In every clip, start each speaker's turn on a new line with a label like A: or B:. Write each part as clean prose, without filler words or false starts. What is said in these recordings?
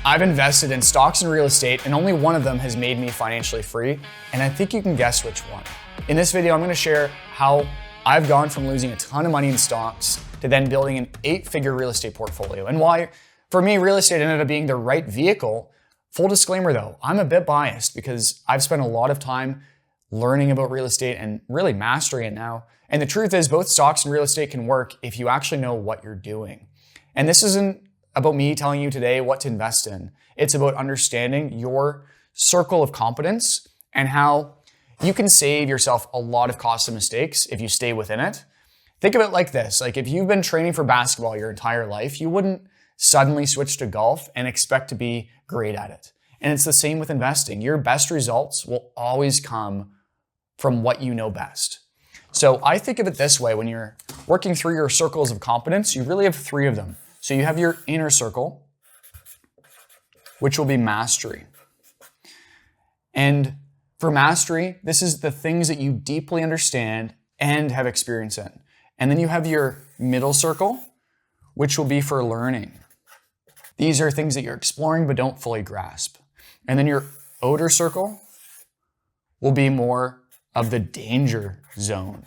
A: I've invested in stocks and real estate, and only one of them has made me financially free, and I think you can guess which one. In this video, I'm gonna share how I've gone from losing a ton of money in stocks to then building an 8-figure real estate portfolio, and why, for me, real estate ended up being the right vehicle. Full disclaimer though, I'm a bit biased because I've spent a lot of time learning about real estate and really mastering it now. And the truth is, both stocks and real estate can work if you actually know what you're doing. And this isn't about me telling you today what to invest in. It's about understanding your circle of competence and how you can save yourself a lot of costly mistakes if you stay within it. Think of it like this. Like if you've been training for basketball your entire life, you wouldn't suddenly switch to golf and expect to be great at it. And it's the same with investing. Your best results will always come from what you know best. So I think of it this way: when you're working through your circles of competence, you really have 3 of them. So you have your inner circle, which will be mastery. And for mastery, this is the things that you deeply understand and have experience in. And then you have your middle circle, which will be for learning. These are things that you're exploring but don't fully grasp. And then your outer circle will be more of the danger zone.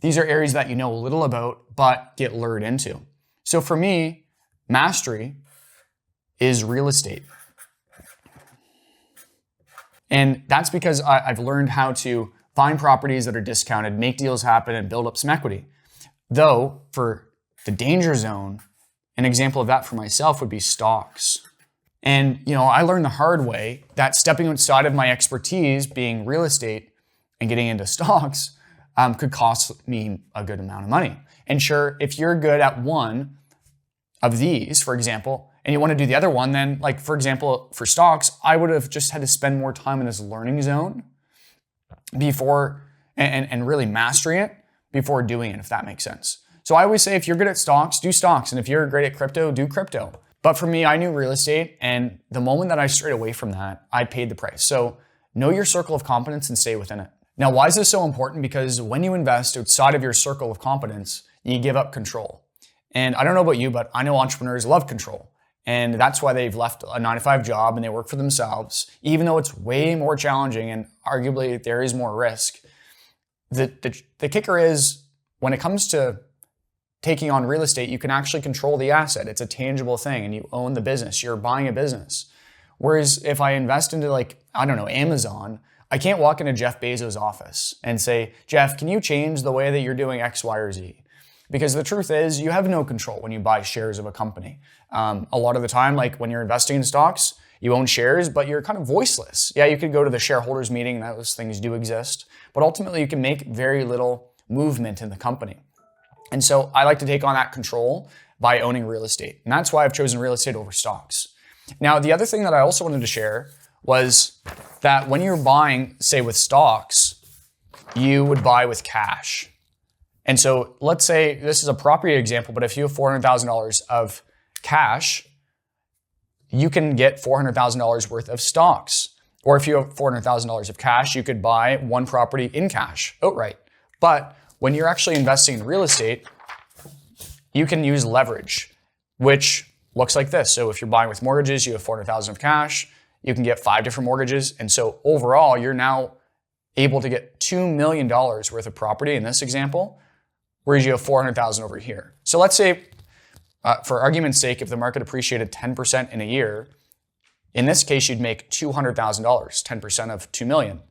A: These are areas that you know a little about but get lured into. So for me, mastery is real estate. And that's because I've learned how to find properties that are discounted, make deals happen, and build up some equity. Though for the danger zone, an example of that for myself would be stocks. And I learned the hard way that stepping outside of my expertise, being real estate and getting into stocks, could cost me a good amount of money. And sure, if you're good at one of these, for example, and you want to do the other one, then like, for example, for stocks, I would have just had to spend more time in this learning zone before and really mastering it before doing it, if that makes sense. So I always say, if you're good at stocks, do stocks. And if you're great at crypto, do crypto. But for me, I knew real estate. And the moment that I strayed away from that, I paid the price. So know your circle of competence and stay within it. Now, why is this so important? Because when you invest outside of your circle of competence, you give up control. And I don't know about you, but I know entrepreneurs love control. And that's why they've left a 9-to-5 job and they work for themselves, even though it's way more challenging and arguably there is more risk. The kicker is, when it comes to taking on real estate, you can actually control the asset. It's a tangible thing and you own the business. You're buying a business. Whereas if I invest into Amazon, I can't walk into Jeff Bezos' office and say, Jeff, can you change the way that you're doing X, Y, or Z? Because the truth is, you have no control when you buy shares of a company. A lot of the time, like when you're investing in stocks, you own shares, but you're kind of voiceless. Yeah, you could go to the shareholders meeting, those things do exist, but ultimately you can make very little movement in the company. And so I like to take on that control by owning real estate. And that's why I've chosen real estate over stocks. Now, the other thing that I also wanted to share was that when you're buying, say with stocks, you would buy with cash. And so let's say this is a property example, but if you have $400,000 of cash, you can get $400,000 worth of stocks. Or if you have $400,000 of cash, you could buy one property in cash outright. But when you're actually investing in real estate, you can use leverage, which looks like this. So if you're buying with mortgages, you have $400,000 of cash, you can get 5 different mortgages. And so overall, you're now able to get $2 million worth of property in this example, whereas you have $400,000 over here. So let's say, for argument's sake, if the market appreciated 10% in a year, in this case, you'd make $200,000, 10% of 2 million.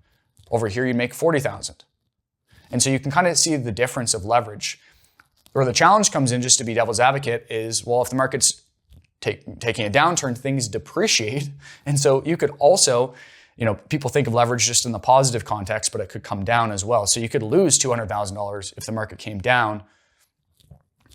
A: Over here, you'd make 40,000. And so you can kind of see the difference of leverage. Where the challenge comes in, just to be devil's advocate, is, well, if the market's taking a downturn, things depreciate. And so you could also, people think of leverage just in the positive context, but it could come down as well. So you could lose $200,000 if the market came down,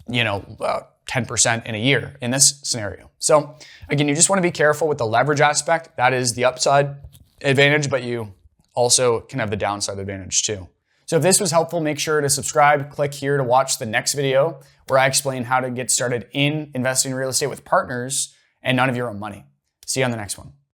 A: 10% in a year in this scenario. So again, you just want to be careful with the leverage aspect. That is the upside advantage, but you also can have the downside advantage too. So if this was helpful, make sure to subscribe, click here to watch the next video where I explain how to get started in investing in real estate with partners and none of your own money. See you on the next one.